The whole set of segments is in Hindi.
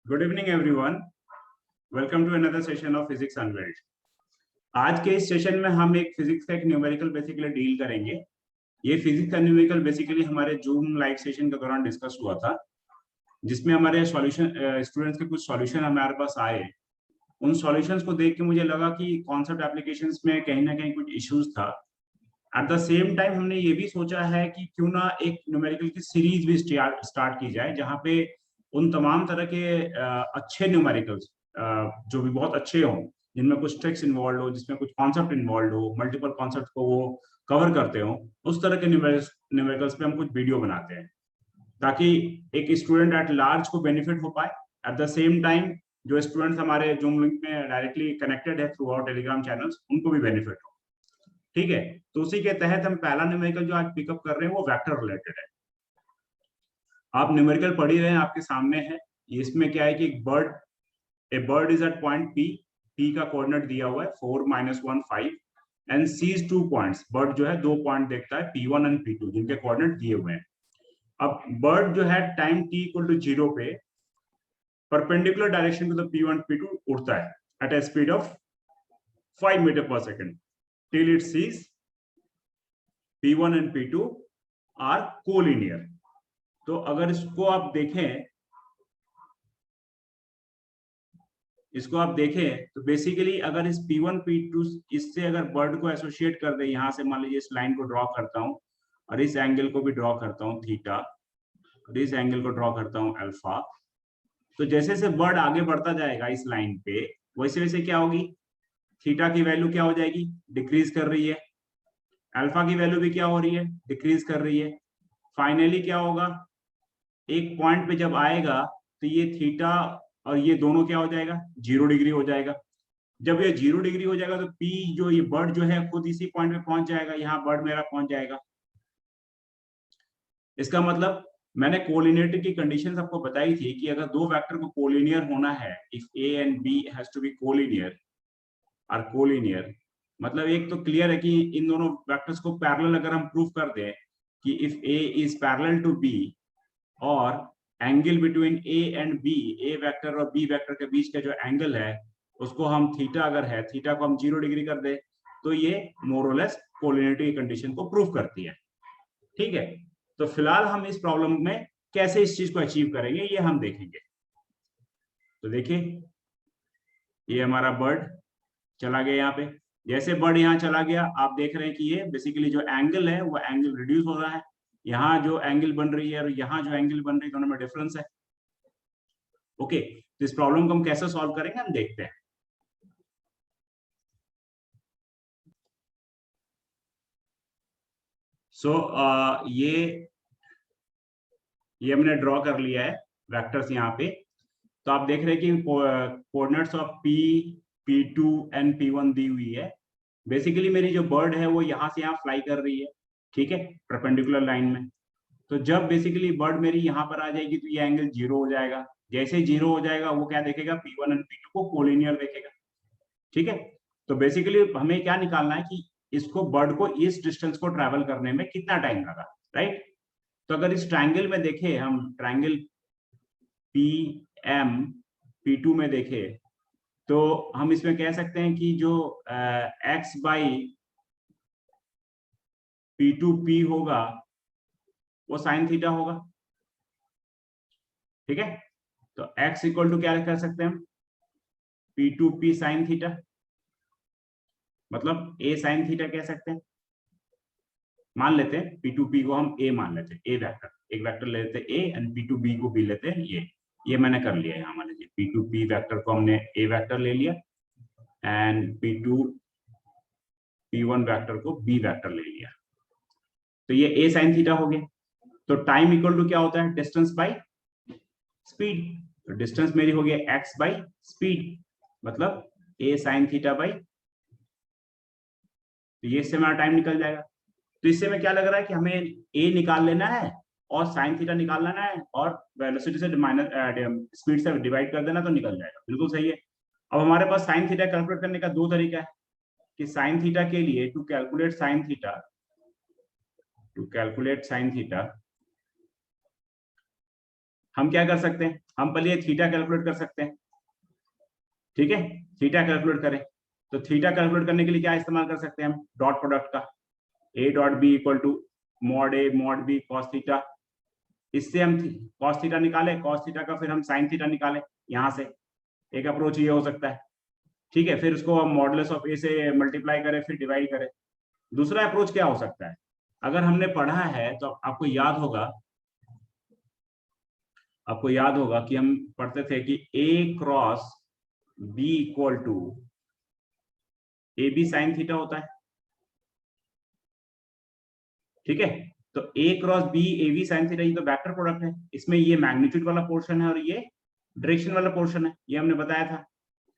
Good evening everyone. Welcome to another session of physics unveiled. आज के इस सेशन में हम एक फिजिक्स का एक न्यूमेरिकल बेसिकली डील करेंगे। ये फिजिक्स का न्यूमेरिकल बेसिकली हमारे जूम लाइव सेशन के दौरान डिस्कस हुआ था, जिसमें हमारे सॉल्यूशन स्टूडेंट्स के कुछ सॉल्यूशन हमारे पास आए। उन सॉल्यूशंस को देख के मुझे लगा कि कॉन्सेप्ट एप्लीकेशंस में कहीं ना कहीं कुछ इश्यूज था। एट द सेम टाइम हमने ये भी सोचा है कि क्यों ना एक न्यूमेरिकल की सीरीज भी स्टार्ट की जाए, जहाँ पे उन तमाम तरह के अच्छे न्यूमेरिकल्स जो भी बहुत अच्छे हों, जिनमें कुछ ट्रिक्स इन्वॉल्व हो, जिसमें कुछ कॉन्सेप्ट इन्वॉल्व हो, मल्टीपल कॉन्सेप्ट को वो कवर करते हो, उस तरह के न्यूमेरिकल्स पे हम कुछ वीडियो बनाते हैं, ताकि एक स्टूडेंट एट लार्ज को बेनिफिट हो पाए। एट द सेम टाइम जो स्टूडेंट्स हमारे जूम लिंक में डायरेक्टली कनेक्टेड है थ्रू आवर टेलीग्राम चैनल्स, उनको भी बेनिफिट हो। ठीक है, तो उसी के तहत हम पहला न्यूमेरिकल जो आज पिकअप कर रहे हैं वो वेक्टर रिलेटेड है। आप न्यूमेरिकल पढ़ ही रहे हैं, आपके सामने है। इसमें क्या है कि A bird is at point P. P का कोऑर्डिनेट दिया हुआ है 4 - 1 5 एंड सीज 2 पॉइंट्स। बर्ड जो है 2 पॉइंट देखता है, P1 एंड P2, जिनके कोऑर्डिनेट दिए हुए हैं। अब बर्ड जो है टाइम t इक्वल टू 0 पे perpendicular direction to the P1 P2 उड़ता है at a speed of 5 metre per second till it sees P1 and P2 are collinear. तो अगर इसको आप देखें तो बेसिकली अगर इस P1 P2 इससे अगर बर्ड को एसोसिएट कर दे, यहां से मान लीजिए इस लाइन को ड्रॉ करता हूं और इस एंगल को भी ड्रॉ करता हूं थीटा, और इस एंगल को ड्रॉ करता हूं अल्फा, तो जैसे जैसे बर्ड आगे बढ़ता जाएगा इस लाइन पे, वैसे वैसे क्या होगी, थीटा की वैल्यू क्या हो जाएगी, डिक्रीज कर रही है। अल्फा की वैल्यू भी क्या हो रही है, डिक्रीज कर रही है। फाइनली क्या होगा, एक पॉइंट पे जब आएगा तो ये थीटा और ये दोनों क्या हो जाएगा, 0 डिग्री हो जाएगा। जब ये 0 डिग्री हो जाएगा तो पी जो ये बर्ड जो है खुद इसी पॉइंट पे पहुंच जाएगा, यहाँ बर्ड मेरा पहुंच जाएगा। इसका मतलब मैंने कोलिनियरिटी की कंडीशन आपको बताई थी कि अगर दो वेक्टर को कोलिनियर होना है, if A and B has to be collinear और कोलिनियर, मतलब एक तो क्लियर है कि इन दोनों वेक्टर्स को पैरेलल अगर हम प्रूव कर दें कि if A is parallel to B और angle between A and B, A vector और बी वेक्टर के बीच का जो एंगल है उसको हम थीटा अगर है, थीटा को हम 0 डिग्री कर दे, तो ये मोरलेस कोलिनियरिटी की कंडीशन को प्रूव करती है। ठीक है, तो फिलहाल हम इस प्रॉब्लम में कैसे इस चीज को अचीव करेंगे ये हम देखेंगे। तो देखिए, ये हमारा बर्ड चला गया यहाँ पे। जैसे बर्ड यहाँ चला गया, आप देख रहे हैं कि ये बेसिकली जो एंगल है वो एंगल रिड्यूस हो रहा है। यहाँ जो एंगल बन रही है और यहाँ जो एंगल बन रही है, दोनों में डिफरेंस है। ओके, तो इस प्रॉब्लम को हम कैसे सॉल्व करेंगे हम देखते हैं। सो ये हमने ड्रॉ कर लिया है वेक्टर्स यहाँ पे। तो आप देख रहे हैं कि coordinates of P, P2 and P1 दी हुई है। बेसिकली मेरी जो बर्ड है वो यहाँ से यहाँ फ्लाई कर रही है, ठीक है, परपेंडिकुलर लाइन में। तो जब बेसिकली बर्ड मेरी यहाँ पर आ जाएगी तो ये एंगल 0 हो जाएगा। जैसे 0 हो जाएगा वो क्या देखेगा, P1 एंड P2 को कोलिनियर देखेगा। ठीक है, तो बेसिकली हमें क्या निकालना है कि इसको बर्ड को इस डिस्टेंस को ट्रेवल करने में कितना टाइम लगा, राइट। तो अगर इस ट्रायंगल में देखें, हम ट्रायंगल PM P2 में देखें, तो हम इसमें कह सकते हैं कि जो x बाई P2P होगा वो साइन थीटा होगा। ठीक है, तो x इक्वल टू क्या कर सकते हैं हम, P2P साइन थीटा, मतलब a साइन थीटा कह सकते हैं। मान लेते हैं P2P को हम a मान लेते हैं, a वेक्टर, एक वेक्टर ले लेते हैं a एंड P2B को b लेते हैं ये मैंने कर लिया है। यहाँ मान लीजिए P2P वेक्टर को हमने a वेक्टर ले लिया एंड P1 वेक्टर को b वेक्टर ले लिया। तो ये a साइन थीटा हो गया। तो टाइम इक्वल टू क्या होता है, डिस्टेंस बाई स्पीड। तो डिस्टेंस मेरी हो गया x बाई स्पीड, मतलब a साइन थीटा बाई, तो ये इससे हमारा टाइम निकल जाएगा। तो इससे में क्या लग रहा है कि हमें a निकाल लेना है और साइन थीटा निकाल लेना है और वेलोसिटी से माइनस स्पीड से डिवाइड कर देना तो निकल जाएगा। बिल्कुल सही है। अब हमारे पास साइन थीटा कैलकुलेट करने का दो तरीका है कि साइन थीटा के लिए टू कैलकुलेट साइन थीटा हम क्या कर सकते हैं, हम पहले थीटा कैलकुलेट कर सकते हैं। ठीक है, थीटा कैलकुलेट करें तो थीटा कैलकुलेट करने के लिए क्या इस्तेमाल कर सकते हैं हम, डॉट प्रोडक्ट का, A dot B equal to mod A mod B cos theta. इससे हम कॉस थीटा निकाले, कॉस थीटा का फिर हम साइन थीटा निकाले यहां से। एक अप्रोच ये हो सकता है। ठीक है, फिर उसको हम मॉडुलस ऑफ ए से मल्टीप्लाई करें फिर डिवाइड करें। दूसरा अप्रोच क्या हो सकता है, अगर हमने पढ़ा है तो आपको याद होगा कि हम पढ़ते थे कि A cross B equal to A B sine theta होता है। ठीक है, तो A cross B A B sine theta ये तो वेक्टर प्रोडक्ट है, इसमें ये मैग्नीट्यूड वाला पोर्शन है और ये डायरेक्शन वाला पोर्शन है, ये हमने बताया था।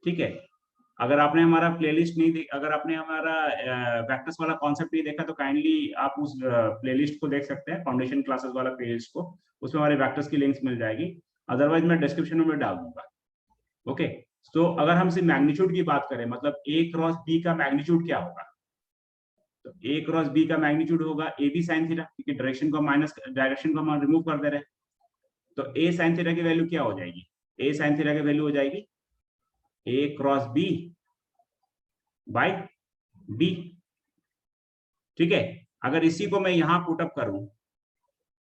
ठीक है, अगर आपने हमारा प्लेलिस्ट नहीं देख, अगर आपने हमारा वेक्टर्स वाला कॉन्सेप्ट नहीं देखा तो काइंडली आप उस प्लेलिस्ट को देख सकते हैं, फाउंडेशन क्लासेस वाला प्लेलिस्ट को, उसमें हमारे वेक्टर्स की लिंक्स मिल जाएगी, अदरवाइज मैं डिस्क्रिप्शन में डाल दूंगा। ओके, तो अगर हम सिर्फ मैग्नीट्यूड की बात करें, मतलब ए क्रॉस बी का मैग्नीट्यूड क्या होगा, तो ए क्रॉस बी का मैग्नीट्यूड होगा ए बी साइन थीटा, क्योंकि डायरेक्शन को हम रिमूव कर दे रहे हैं। तो ए साइन थीटा की वैल्यू क्या हो जाएगी, ए साइन थीटा की वैल्यू हो जाएगी ए क्रॉस बी बाय बी। ठीक है, अगर इसी को मैं यहां पुटअप करूं,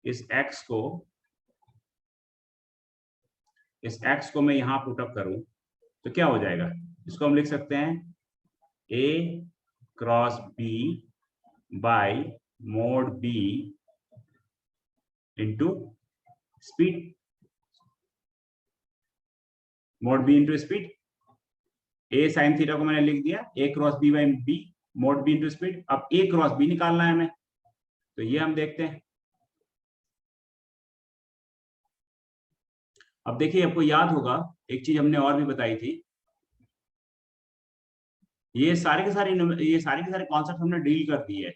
इस x को मैं यहां पुटअप करूं तो क्या हो जाएगा, इसको हम लिख सकते हैं a cross b by mod b into speed, mod b into speed. a sine theta को मैंने लिख दिया a cross b by b mod b into speed. अब a क्रॉस b निकालना है हमें, तो ये हम देखते हैं। अब देखिए, आपको याद होगा एक चीज हमने और भी बताई थी, ये सारे के सारे कॉन्सेप्ट हमने डील कर दिए है।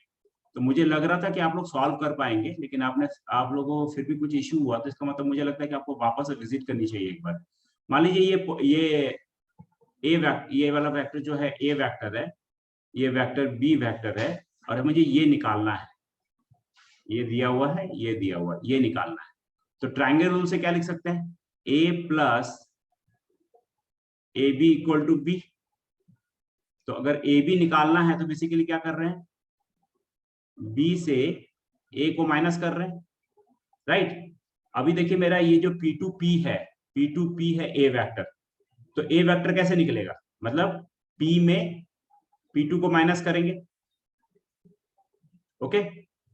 तो मुझे लग रहा था कि आप लोग सॉल्व कर पाएंगे, लेकिन आप लोगों को फिर भी कुछ इश्यू हुआ, तो इसका मतलब मुझे लगता है कि आपको वापस से विजिट करनी चाहिए एक बार। मान लीजिए ये वाला वेक्टर जो है ए वेक्टर है, ये वेक्टर बी वेक्टर है, और मुझे ये निकालना है, ये दिया हुआ है, ये दिया हुआ है, ये निकालना है। तो ट्राइंगल रूल से क्या लिख सकते हैं, A plus A B equal to B. तो अगर ए बी निकालना है तो बेसिकली क्या कर रहे हैं, बी से ए को माइनस कर रहे हैं, राइट। अभी देखिए मेरा ये जो P2P है ए वेक्टर, तो ए वेक्टर कैसे निकलेगा, मतलब P में P2 को माइनस करेंगे। ओके,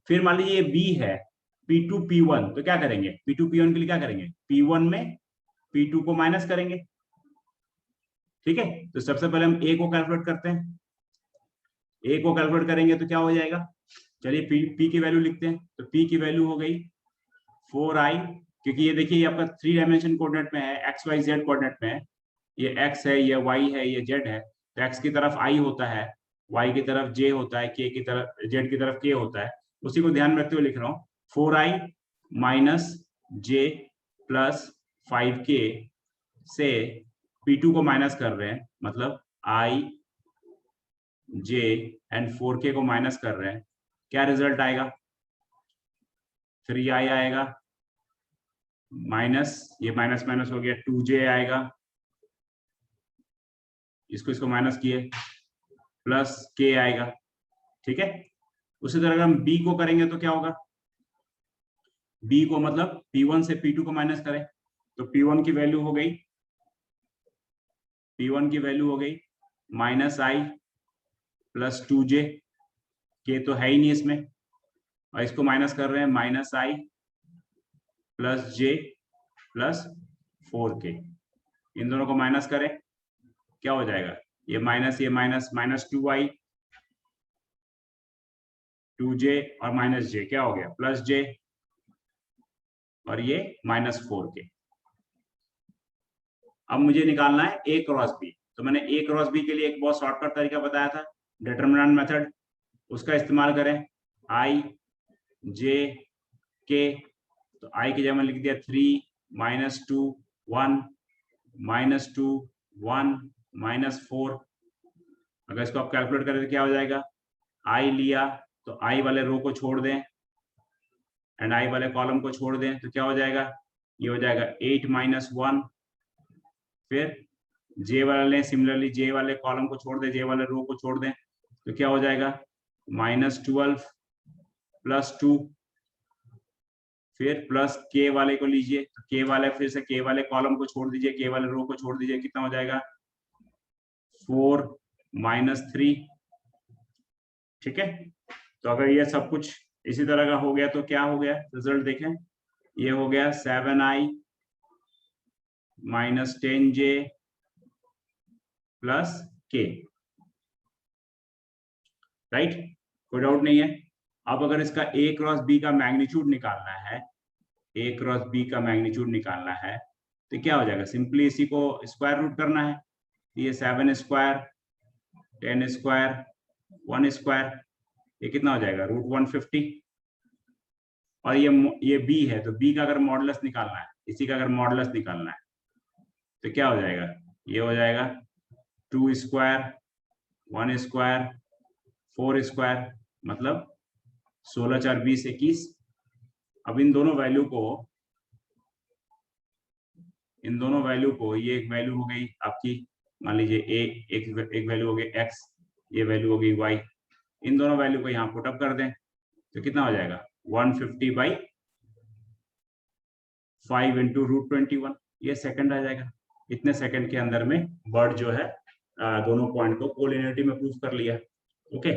फिर मान लीजिए ये B है P2P1, तो क्या करेंगे, P2P1 के लिए क्या करेंगे, P1 में P2 को माइनस करेंगे। ठीक है, तो सबसे पहले हम ए को कैलकुलेट करते हैं, ए को कैलकुलेट करेंगे तो क्या हो जाएगा, चलिए P की वैल्यू लिखते हैं। तो P की वैल्यू हो गई 4i, क्योंकि ये देखिए ये आपका 3 डायमेंशन कोऑर्डिनेट में है, एक्स वाई जेड कोऑर्डिनेट में है, ये x है, ये y है, ये z है। तो x की तरफ i होता है, y की तरफ j होता है, k की तरफ z की तरफ k होता है। उसी को ध्यान में रखते हुए लिख रहा हूँ, 4i minus j plus 5k से P2 को माइनस कर रहे हैं, मतलब i j एंड 4k को माइनस कर रहे हैं, क्या रिजल्ट आएगा, 3i आएगा, माइनस ये माइनस माइनस हो गया, 2j आएगा, इसको माइनस किए, प्लस k आएगा। ठीक है, उसी तरह अगर हम b को करेंगे तो क्या होगा, b को मतलब P1 से P2 को माइनस करें, तो P1 की वैल्यू हो गई, minus i plus 2j, k तो है ही नहीं इसमें, और इसको माइनस कर रहे हैं, minus i plus j plus 4k, इन दोनों को माइनस करें, क्या हो जाएगा, ये माइनस माइनस 2i 2j और माइनस j, क्या हो गया, प्लस j, और ये माइनस 4k। अब मुझे निकालना है a क्रॉस b, तो मैंने a क्रॉस b के लिए एक बहुत शॉर्टकट तरीका बताया था, डिटरमिनेंट मेथड, उसका इस्तेमाल करें, i j k, तो i की जगह मैंने लिख दिया 3 माइनस 2 1 माइनस 2 1 माइनस 4। अगर इसको आप कैलकुलेट करें तो क्या हो जाएगा, i लिया तो i वाले रो को छोड़ दें एंड i वाले कॉलम को छोड़ दें, तो क्या हो जाएगा, ये हो जाएगा 8 माइनस 1, फिर जे वाले सिमिलरली जे वाले कॉलम को छोड़ दे, जे वाले रो को छोड़ दें, तो क्या हो जाएगा -12 प्लस 2, फिर प्लस के वाले को लीजिए, तो के वाले फिर से के वाले कॉलम को छोड़ दीजिए, के वाले रो को छोड़ दीजिए, कितना हो जाएगा 4 माइनस 3। ठीक है, तो अगर ये सब कुछ इसी तरह का हो गया तो क्या हो गया रिजल्ट देखें, ये हो गया 7i माइनस 10j प्लस के, राइट, कोई डाउट नहीं है। अब अगर इसका a क्रॉस b का मैग्नीट्यूड निकालना है, a क्रॉस b का मैग्नीट्यूड निकालना है, तो क्या हो जाएगा, सिंपली इसी को स्क्वायर रूट करना है। ये 7 स्क्वायर 10 स्क्वायर 1 स्क्वायर, ये कितना हो जाएगा √150। और ये b है, तो b का अगर मॉडुलस निकालना है, इसी का अगर मॉडुलस निकालना है, तो क्या हो जाएगा, ये हो जाएगा 2 स्क्वायर 1 स्क्वायर 4 स्क्वायर, मतलब 16 4 20 21। अब इन दोनों वैल्यू को ये एक वैल्यू हो गई आपकी, मान लीजिए a, एक वैल्यू हो गई x, ये वैल्यू हो गई y, इन दोनों वैल्यू को यहाँ पुट अप कर दें, तो कितना हो जाएगा 150/5 इंटू √21, ये सेकंड आ जाएगा। इतने सेकंड के अंदर में बर्ड जो है दोनों पॉइंट को कोलिनियरिटी में प्रूव कर लिया। ओके,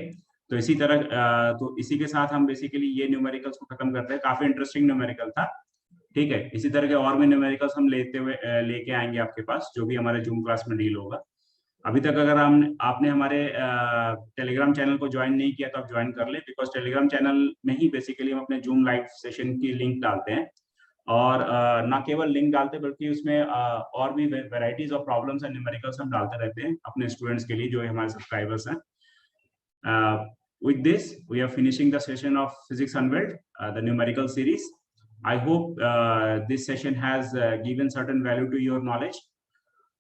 तो इसी तरह तो इसी के साथ हम बेसिकली ये न्यूमेरिकल्स को खत्म करते हैं। काफी इंटरेस्टिंग न्यूमेरिकल था, ठीक है। इसी तरह के और भी न्यूमेरिकल्स हम लेके आएंगे आपके पास, जो भी हमारे जूम क्लास में डील होगा। अभी तक अगर आपने हमारे टेलीग्राम चैनल को ज्वाइन नहीं किया तो आप ज्वाइन कर ले, बिकॉज टेलीग्राम चैनल में ही बेसिकली हम अपने जूम लाइव सेशन की लिंक डालते हैं, और ना केवल लिंक डालते बल्कि उसमें और भी varieties of problems and numericals हम डालते रहते हैं अपने स्टूडेंट्स के लिए, जो हमारे सब्सक्राइबर्स हैं। With this, we are finishing the session of Physics Unveiled, the numerical series. I hope this session has given certain value to your knowledge.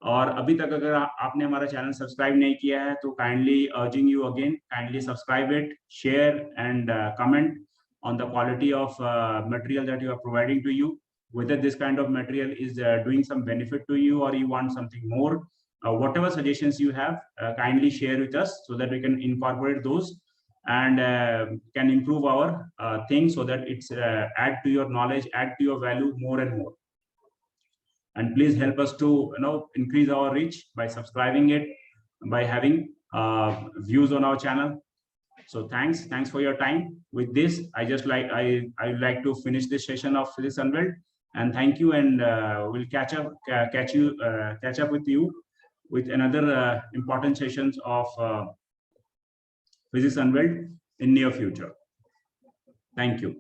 और अभी तक अगर आपने हमारा चैनल सब्सक्राइब नहीं किया है तो kindly urging you again, kindly subscribe it, share and comment on the quality of material that you are providing to you, whether this kind of material is doing some benefit to you or you want something more. Whatever suggestions you have, kindly share with us so that we can incorporate those and can improve our things so that it's add to your knowledge, add to your value more and more. And please help us to increase our reach by subscribing it, by having views on our channel. So thanks for your time. With this, I like to finish this session of Physics Unveiled, and thank you, and we'll catch up with you with another important sessions of Physics Unveiled in near future. Thank you.